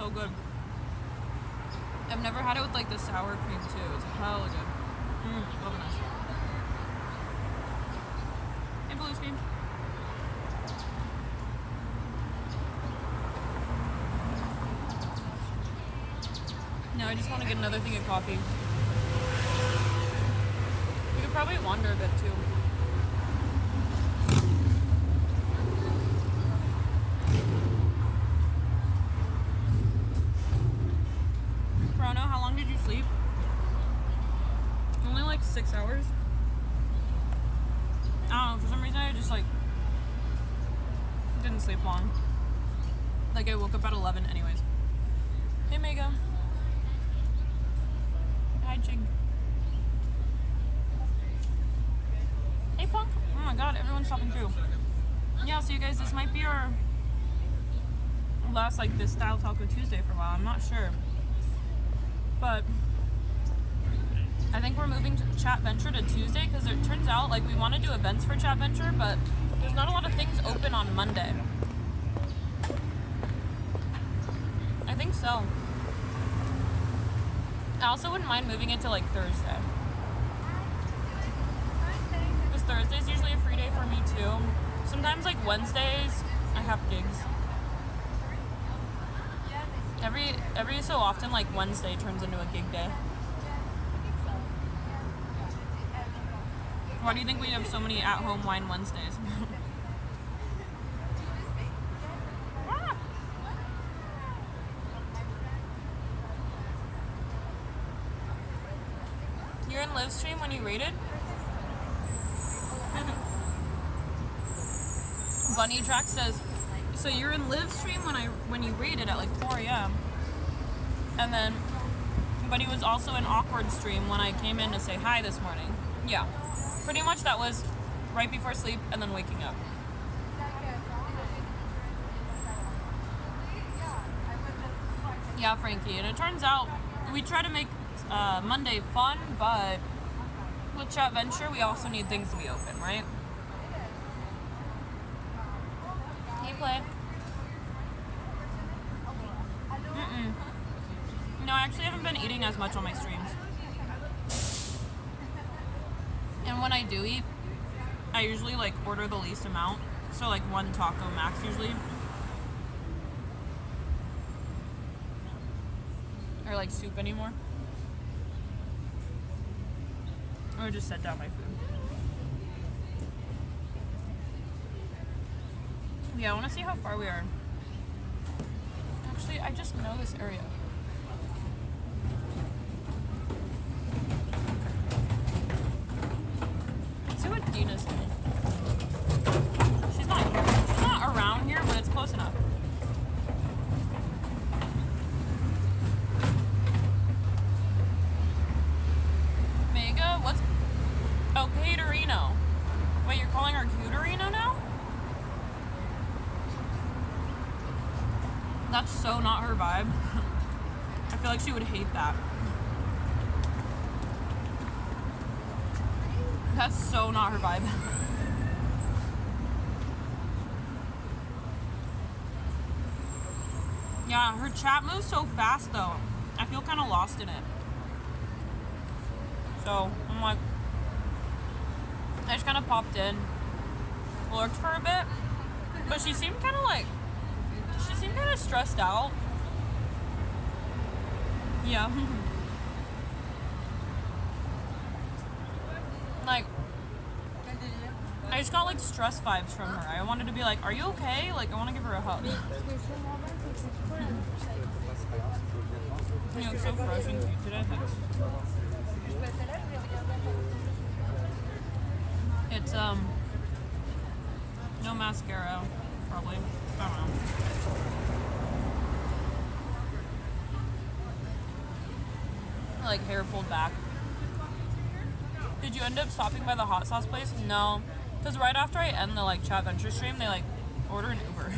so good. I've never had it with like the sour cream too. It's hella good. Love this. Hey, Bluesky. No, I just want to get another thing of coffee. We could probably wander a bit too. Chrono, how long did you sleep? Only like 6 hours. I don't know, for some reason I just like didn't sleep long. Like I woke up at 11 anyways. Hey Mega. Hi Ching. Hey Punk. Oh my god, everyone's stopping through. Yeah, so you guys, this might be our last like this style Taco Tuesday for a while. I'm not sure. But I think we're moving to Chat Venture to Tuesday because it turns out like we want to do events for Chat Venture, but there's not a lot of things open on Monday. I think so. I also wouldn't mind moving it to like Thursday. Because Thursday's usually a free day for me too. Sometimes like Wednesdays, I have gigs. Every so often, like Wednesday turns into a gig day. Why do you think we have so many at-home wine Wednesdays? You're in live stream when you rated? Bunny Track says, so you're in live stream when you rated at like 4 a.m. And then, but he was also in awkward stream when I came in to say hi this morning. Yeah, pretty much that was right before sleep and then waking up. Yeah, Frankie, and it turns out we try to make Monday fun, but with Chat Venture, we also need things to be open, right? Hey, Play. No, I actually haven't been eating as much on my streams. And when I do eat, I usually like order the least amount. So like 1 taco max usually. Or like soup anymore. Or just set down my food. Yeah, I want to see how far we are. Actually, I just know this area. Let's see what Dina's doing. She's not around here, but it's close enough. Mega, what's... Oh, Caterino. Wait, you're calling her Cuterino now? That's so not her vibe. I feel like she would hate that. That's so not her vibe. Yeah, her chat moves so fast though. I feel kind of lost in it. So, I'm like... I just kind of popped in, lurked for a bit, but she seemed kind of like... She seemed kind of stressed out. Yeah. Like, I just got like stress vibes from her. I wanted to be like, are you okay? Like, I want to give her a hug. You look so fresh and cute today. Thanks. It's, no mascara, probably. I don't know. Like hair pulled back. Did you end up stopping by the hot sauce place? No, because right after I end the like Chat Venture stream, they like order an Uber.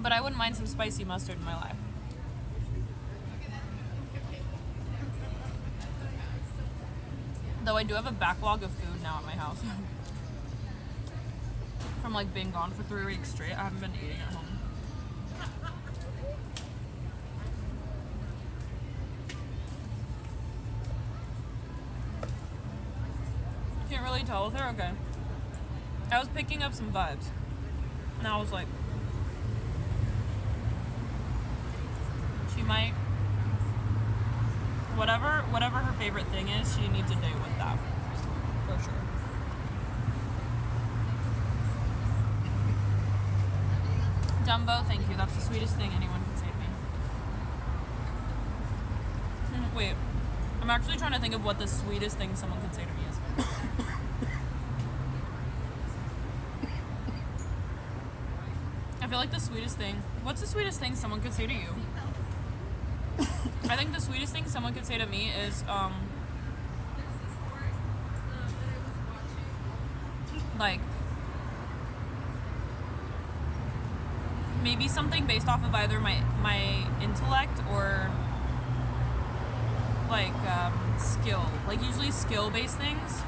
But I wouldn't mind some spicy mustard in my life. Though I do have a backlog of food now at my house. from like being gone for 3 weeks straight. I haven't been eating at home. Can't really tell with her? Okay. I was picking up some vibes. And I was like, she might, whatever her favorite thing is, she needs a date with that. For sure. Dumbo, thank you. That's the sweetest thing anyone can say to me. Wait. I'm actually trying to think of what the sweetest thing someone could say to me is. I feel like the sweetest thing... What's the sweetest thing someone could say to you? I think the sweetest thing someone could say to me is, like, maybe something based off of either my intellect or, like, skill. Like, usually skill-based things.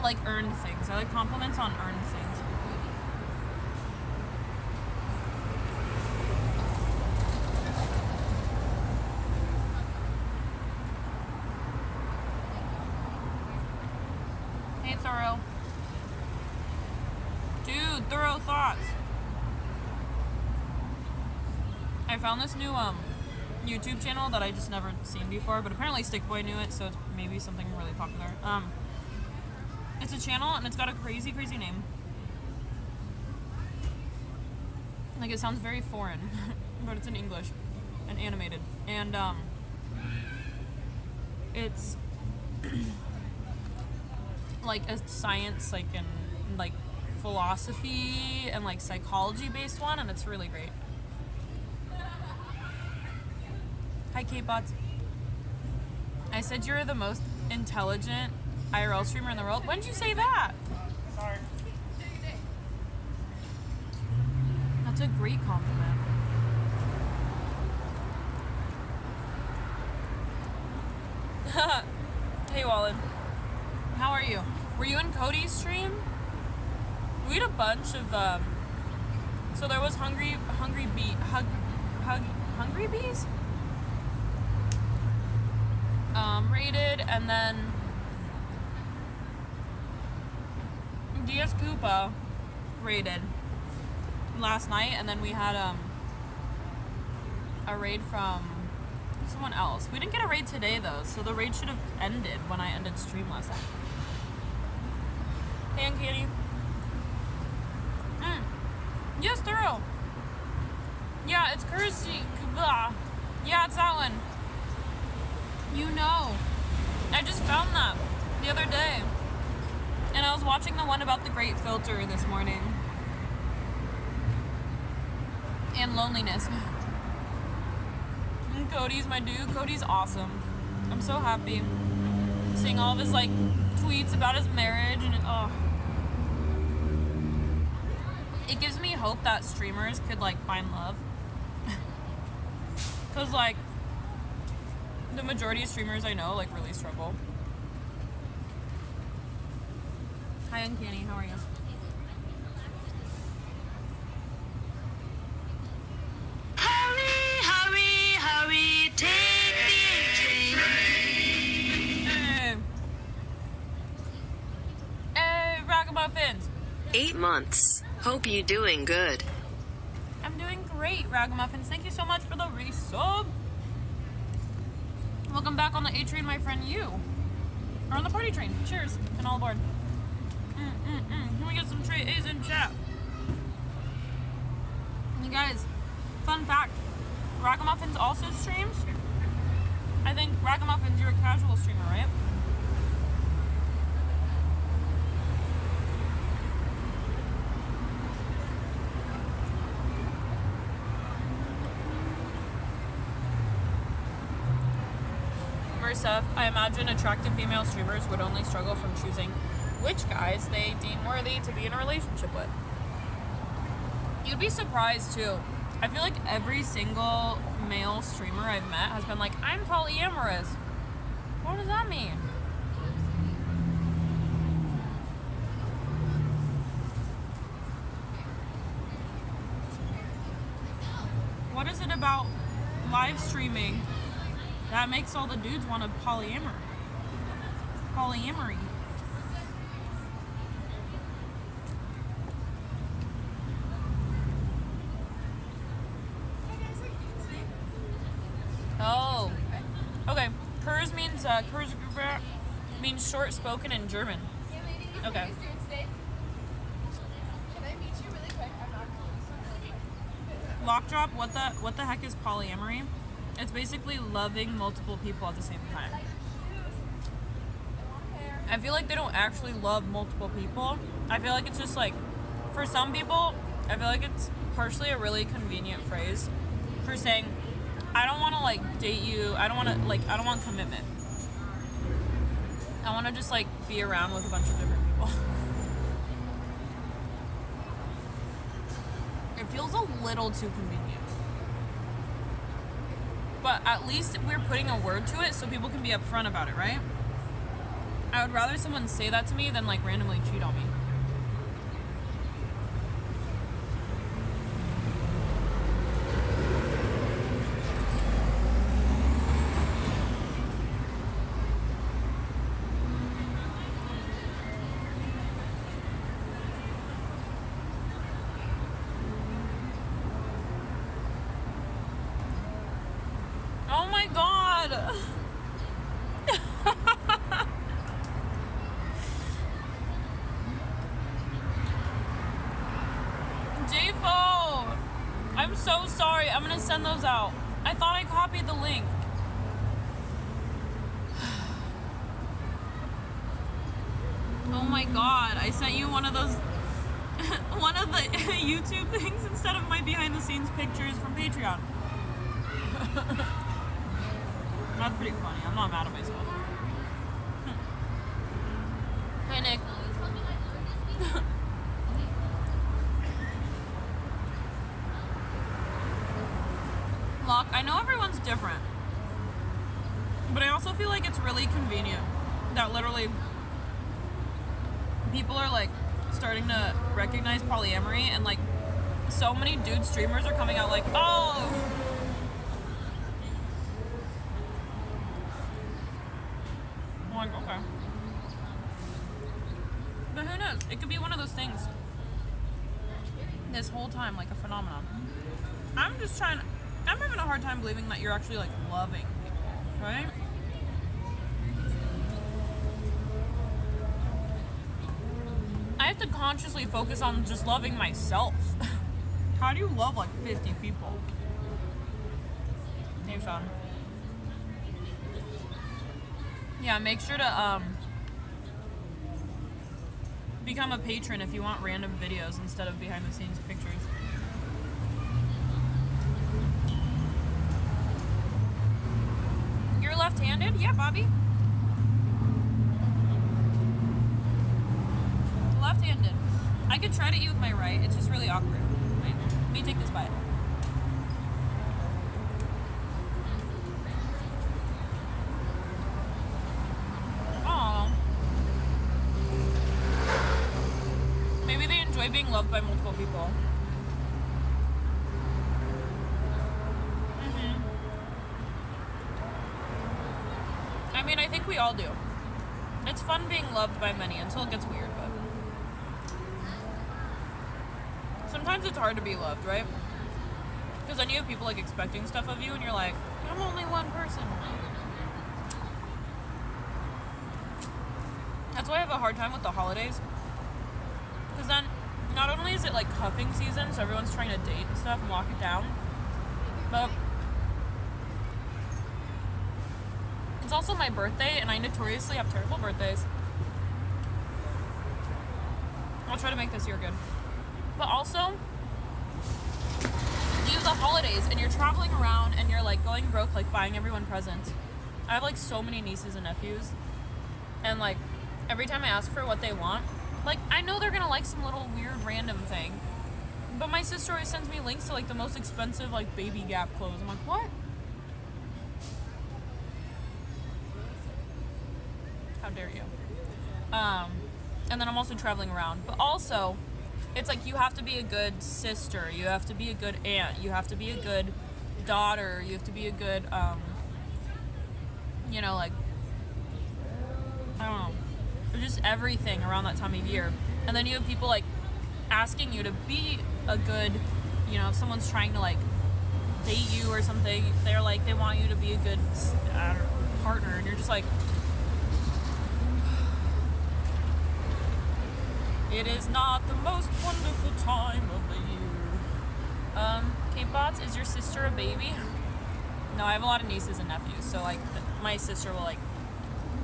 Like, earned things. I like compliments on earned things. Hey, Thorough. Dude, Thorough Thoughts. I found this new, YouTube channel that I just never seen before, but apparently Stickboy knew it, so it's maybe something really popular. It's a channel, and it's got a crazy, crazy name. Like, it sounds very foreign, but it's in English and animated. And, it's like a science, like, and, like, philosophy and, like, psychology-based one, and it's really great. Hi, K-Bots. I said you're the most intelligent IRL streamer in the world. When did you say that? Sorry. That's a great compliment. Hey, Wallen. How are you? Were you in Cody's stream? We had a bunch of, so there was Hungry Bees? Rated, and then DS Koopa raided last night, and then we had a raid from someone else. We didn't get a raid today though, so the raid should have ended when I ended stream last night. Hey, Uncanny. Yes, Thorough. Yeah, it's Kirsty. Yeah, it's that one. You know. I just found that the other day. And I was watching the one about the Great Filter this morning. And loneliness. And Cody's my dude. Cody's awesome. I'm so happy. Seeing all of his, like, tweets about his marriage and oh. It gives me hope that streamers could, like, find love. Because, like, the majority of streamers I know, like, really struggle. Hi, Uncanny. How are you? Hurry, hurry, hurry, take the train. Hey, Ragamuffins. 8 months. Hope you doing good. I'm doing great, Ragamuffins. Thank you so much for the resub. Welcome back on the A train, my friend. You are on the party train. Cheers and all aboard. Can we get some Trey A's in chat? You guys, fun fact: Ragamuffins also streams. I think Ragamuffins, you're a casual streamer, right? I imagine attractive female streamers would only struggle from choosing which guys they deem worthy to be in a relationship with. You'd be surprised too. I feel like every single male streamer I've met has been like, I'm polyamorous. What does that mean? What is it about live streaming that makes all the dudes want to polyamory? Oh, okay. Kurz means means short spoken in German. Okay. Lockdrop. What the heck is polyamory? It's basically loving multiple people at the same time. I feel like they don't actually love multiple people. I feel like it's just like, for some people, I feel like it's partially a really convenient phrase for saying, I don't want to like date you. I don't want commitment. I want to just like be around with a bunch of different people. It feels a little too convenient. But at least we're putting a word to it so people can be upfront about it, right? I would rather someone say that to me than like randomly cheat on me. Oh my god! J-Fo! I'm so sorry. I'm gonna send those out. I thought I copied the link. Oh my god. I sent you one of those one of the YouTube things instead of my behind the scenes pictures from Patreon. That's pretty funny. I'm not mad at myself. Hey, Nick. Lock, I know everyone's different, but I also feel like it's really convenient that literally people are like starting to recognize polyamory, and like so many dude streamers are coming out like, oh, like, okay. But who knows? It could be one of those things this whole time, like a phenomenon. I'm having a hard time believing that you're actually like loving people, right? I have to consciously focus on just loving myself. How do you love like 50 people? Hey, Sean. Yeah, make sure to become a patron if you want random videos instead of behind the scenes pictures. You're left-handed? Yeah, Bobby. Left-handed. I could try to eat with my right. It's just really awkward. Wait, let me take this bite. Maybe they enjoy being loved by multiple people. I mean, I think we all do. It's fun being loved by many until it gets weird, but sometimes it's hard to be loved, right? Because then you have people like expecting stuff of you and you're like, I'm only one person. That's why I have a hard time with the holidays. Because then, not only is it like cuffing season, so everyone's trying to date and stuff and lock it down, but it's also my birthday, and I notoriously have terrible birthdays. I'll try to make this year good. But also, you have the holidays, and you're traveling around, and you're like going broke, like buying everyone presents. I have like so many nieces and nephews, and like every time I ask for what they want, like I know they're gonna like some little weird random thing, but my sister always sends me links to like the most expensive like Baby Gap clothes. I'm like, what? How dare you? And then I'm also traveling around, but also it's like you have to be a good sister, you have to be a good aunt, you have to be a good daughter, you have to be a good, you know, like, I don't know, just everything around that time of year. And then you have people like asking you to be a good, you know, if someone's trying to like date you or something, they're like, they want you to be a good partner, and you're just like, it is not the most wonderful time of the year. Kate Bots, is your sister a baby? No, I have a lot of nieces and nephews, so like my sister will like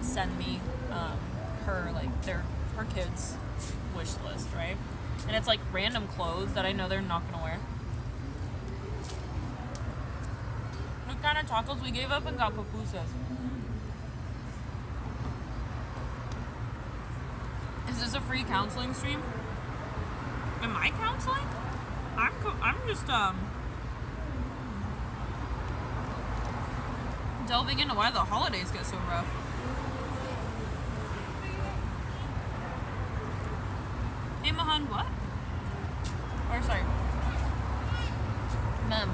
send me her like her kids' wish list, right? And it's like random clothes that I know they're not gonna wear. What kind of tacos we gave up and got pupusas? Is this a free counseling stream? Am I counseling? I'm just delving into why the holidays get so rough. Hey Mahan, what? Or sorry, Mem.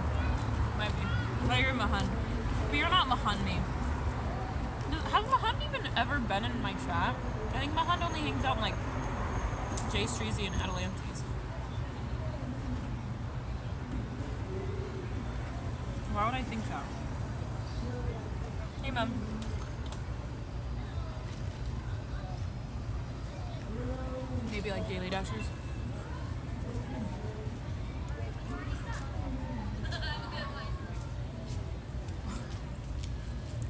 Might be. I thought you were Mahan, but you're not Mahan me. Has Mahan even ever been in my chat? I think Mahan only hangs out in like Jay Streezy and Atalantes. Why would I think that? Hey, Mom. Maybe like Daily Dashers.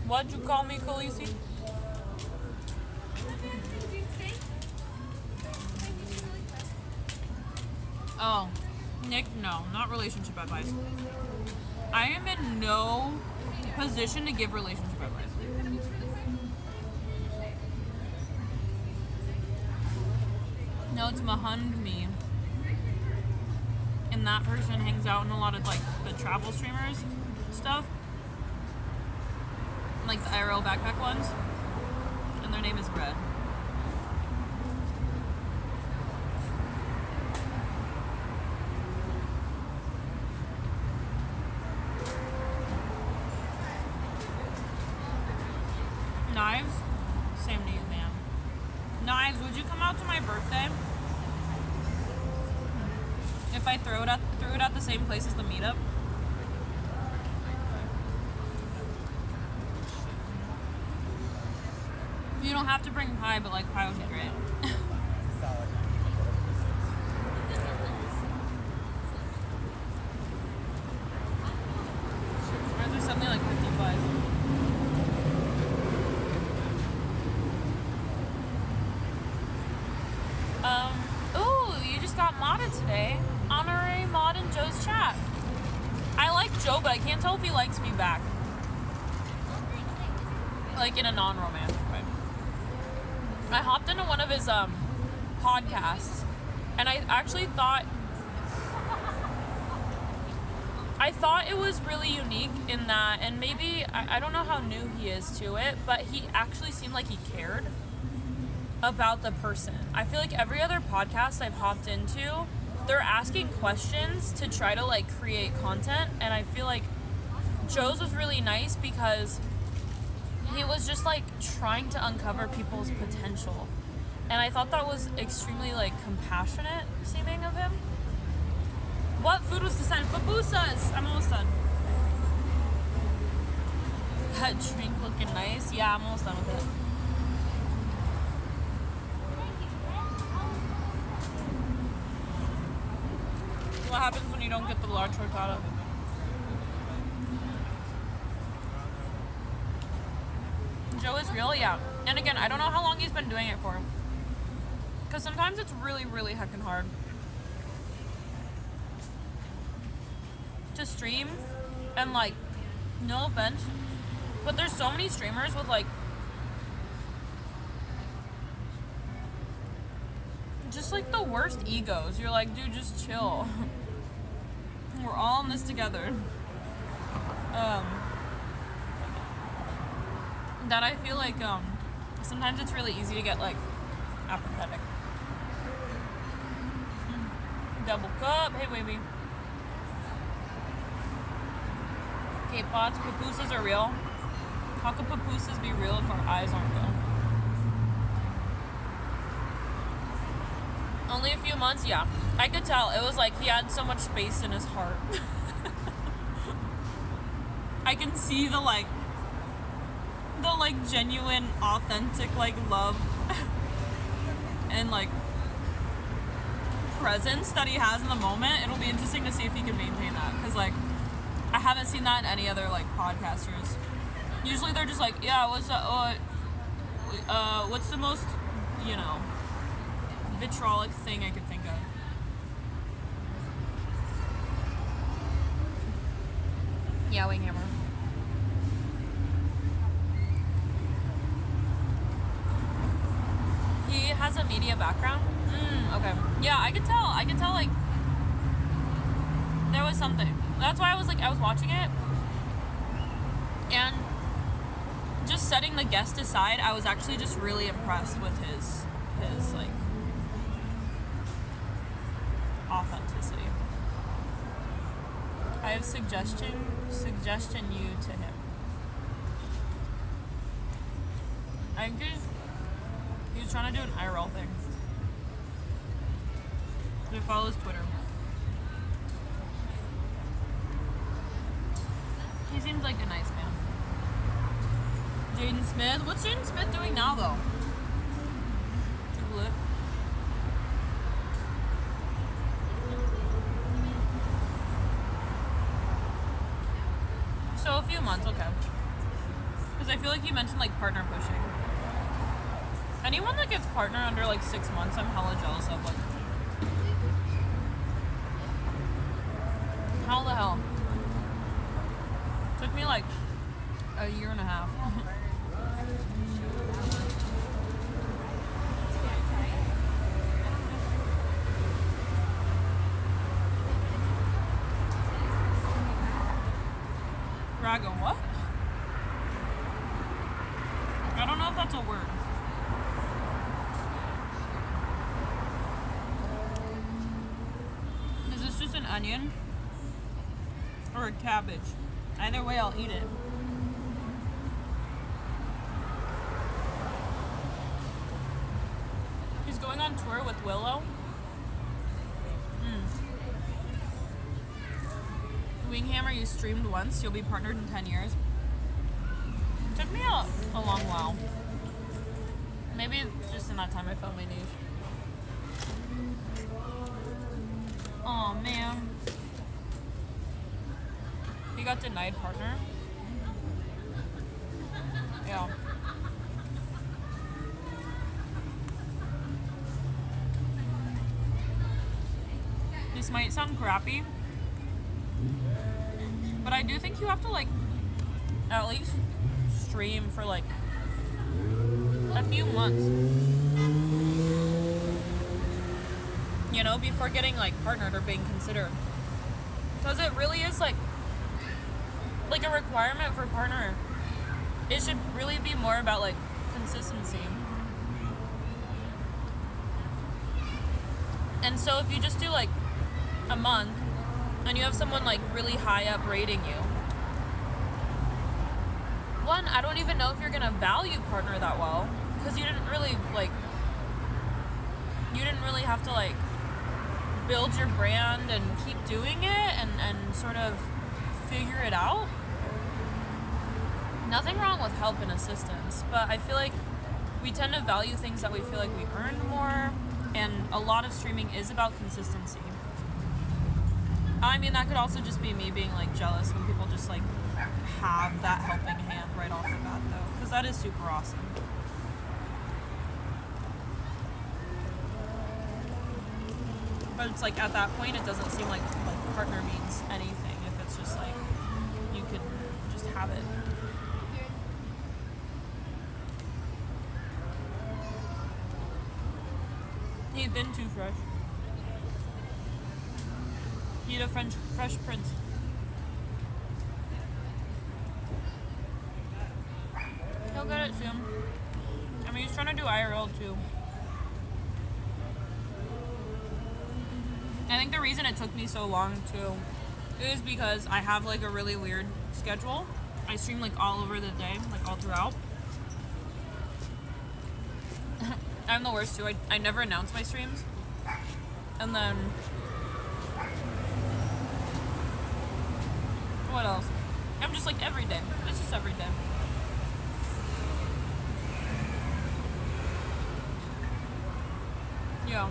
What'd you call me, Khaleesi? Oh, Nick, no, not relationship advice. I am in no position to give relationship advice. No, it's Mahund me. And that person hangs out in a lot of like the travel streamers stuff. Like the IRL backpack ones. And their name is Red. Knives? Same to you, man. Knives, would you come out to my birthday? If I threw it at the same place as the meetup? You don't have to bring pie, but like pie would be great. Or is there something like 55? Ooh, you just got modded today. Honorary mod in Joe's chat. I like Joe, but I can't tell if he likes me back. Like in a non-romantic way. I hopped into one of his podcasts, and I actually thought it was really unique in that, and maybe I don't know how new he is to it, but he actually seemed like he cared about the person. I feel like every other podcast I've hopped into, they're asking questions to try to like create content, and I feel like Joe's was really nice because he was just like trying to uncover people's potential, and I thought that was extremely like compassionate seeming of him. What food was this time? Pupusas! I'm almost done. That drink looking nice. Yeah, I'm almost done with it. What happens when you don't get the large horchata? Joe is real, yeah. And again, I don't know how long he's been doing it for. Because sometimes it's really, really heckin' hard to stream, and like, no offense, but there's so many streamers with like just like the worst egos. You're like, dude, just chill. We're all in this together. That I feel like sometimes it's really easy to get like apathetic. Double cup. Hey, baby. Cape Pods, pupusas are real. How could pupusas be real if our eyes aren't real? Only a few months, yeah. I could tell. It was like he had so much space in his heart. I can see the genuine, authentic love and presence that he has in the moment. It'll be interesting to see if he can maintain that, because I haven't seen that in any other podcasters. Usually they're just yeah, what's the most vitriolic thing I could think of. Yeah, Winghammer. He has a media background. Okay. Yeah, I could tell. There was something. That's why I was watching it, and just setting the guest aside, I was actually just really impressed with his authenticity. I have suggestion you to him. I think he was trying to do an IRL thing. So follow his Twitter. He seems like a nice man. Jaden Smith? What's Jaden Smith doing now, though? Too lit. So a few months, okay. Because I feel like you mentioned partner pushing. Anyone that gets partner under 6 months, I'm hella jealous of. How the hell? Took me a year and a half. Raga, what? I don't know if that's a word. Is this just an onion? Or a cabbage? Either way, I'll eat it. He's going on tour with Willow. Winghammer, you streamed once. You'll be partnered in 10 years. Took me a long while. Maybe just in that time I found my niche. Oh man. He got denied partner. Yeah. This might sound crappy, but I do think you have to at least stream for a few months, before getting partnered or being considered, because it really is a requirement for partner. It should really be more about consistency. And so if you just do a month and you have someone really high up rating you, one, I don't even know if you're gonna value partner that well, because you didn't really have to build your brand and keep doing it and sort of figure it out. Nothing wrong with help and assistance, but I feel like we tend to value things that we feel like we earn more, and a lot of streaming is about consistency. I mean, that could also just be me being jealous when people just have that helping hand right off the bat, though, because that is super awesome. But it's at that point, it doesn't seem like partner means anything if it's just you could just have it. He's been too fresh. Need a fresh prince. He'll get it soon. I mean, he's trying to do IRL too. I think the reason it took me so long too is because I have like a really weird schedule. I stream like all over the day, like all throughout. I'm the worst too. I never announce my streams. And then what else? I'm just like every day. It's just every day. Yeah.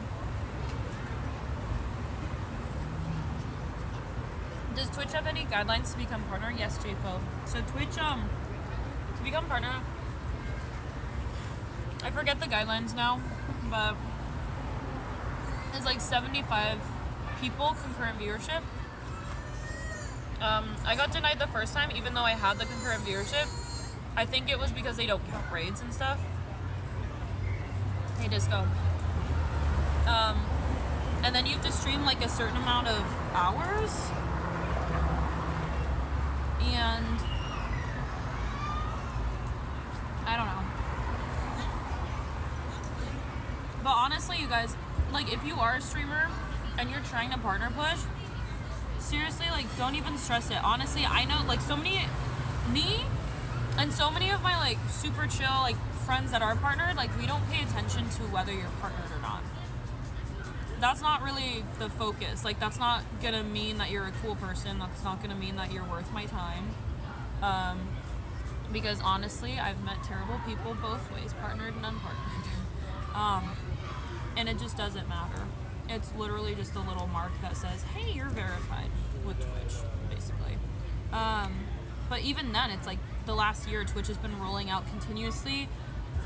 Does Twitch have any guidelines to become partner? Yes, JFO. So Twitch, to become partner, I forget the guidelines now, but it's like 75 people concurrent viewership. I got denied the first time, even though I had the concurrent viewership. I think it was because they don't count raids and stuff. Hey, Disco. And then you have to stream like a certain amount of hours. And I don't know. But honestly, you guys, like if you are a streamer and you're trying to partner push, seriously, like don't even stress it. Honestly, I know like me and so many of my like super chill like friends that are partnered, like we don't pay attention to whether you're partnered or not. That's not really the focus. Like that's not gonna mean that you're a cool person. That's not gonna mean that you're worth my time. Because honestly, I've met terrible people both ways, partnered and unpartnered. And it just doesn't matter. It's literally just a little mark that says, hey, you're verified with Twitch, basically. But even then, it's like the last year, Twitch has been rolling out continuously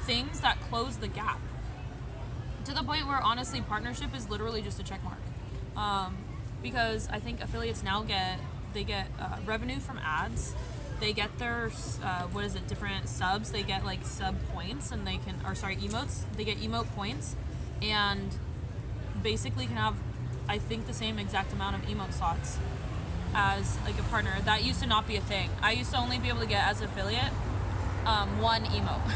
things that close the gap. To the point where, honestly, partnership is literally just a check mark. Because I think affiliates now get revenue from ads. They get their, different subs. They get, like, sub points, and they can, emotes. They get emote points, and basically can have, I think, the same exact amount of emote slots as, like, a partner. That used to not be a thing. I used to only be able to get, as an affiliate, one emote.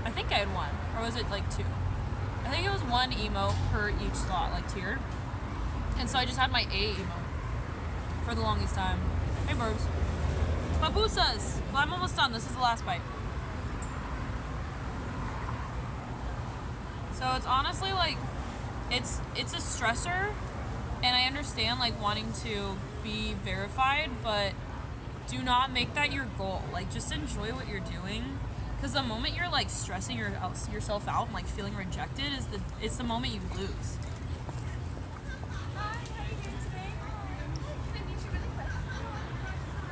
I think I had one. Or was it, like, two? I think it was one emote per each slot, like tiered. And so I just had my A emote for the longest time. Hey, birds. Babusas! Well, I'm almost done. This is the last bite. So it's honestly like, it's a stressor. And I understand like wanting to be verified, but do not make that your goal. Like just enjoy what you're doing. Because the moment you're like stressing yourself out and like feeling rejected it's the moment you lose.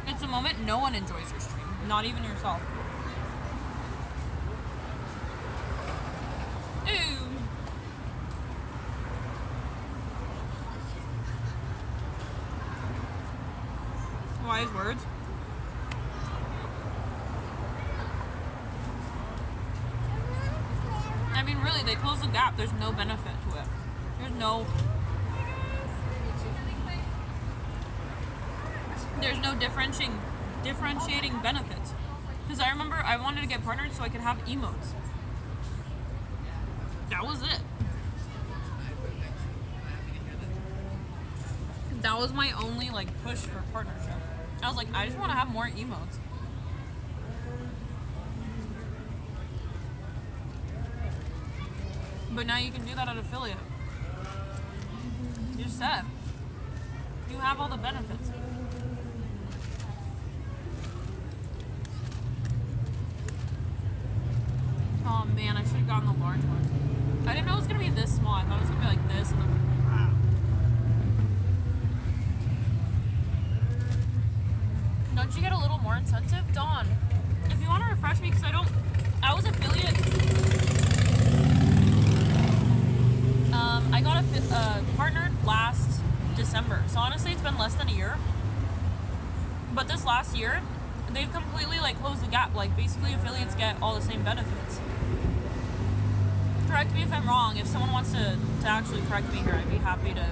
It's the moment no one enjoys your stream, not even yourself. Ew. Wise words. I mean, really, they close the gap. There's no benefit to it. There's no differentiating benefits. Because I remember I wanted to get partnered so I could have emotes. That was it. That was my only like push for partnership. I was like, I just want to have more emotes. But now you can do that at affiliate. You're set. You have all the benefits. Oh man, I should have gotten the large one. I didn't know it was going to be this small. I thought it was going to be like this. And then, Don't you get a little more incentive? Dawn, if you want to refresh me, because I was affiliate. I got partnered last December. So honestly, it's been less than a year. But this last year, they've completely like closed the gap. Like basically affiliates get all the same benefits. Correct me if I'm wrong. If someone wants to actually correct me here, I'd be happy to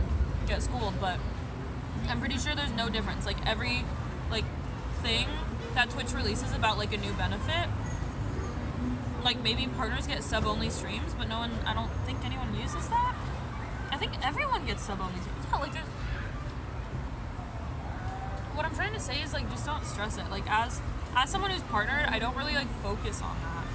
get schooled. But I'm pretty sure there's no difference. Like every like thing that Twitch releases about like a new benefit, like maybe partners get sub-only streams, but no one, I don't think anyone uses that. I think everyone gets sub-only streams. Yeah, like there's what I'm trying to say is like just don't stress it. Like as someone who's partnered, I don't really like focus on that.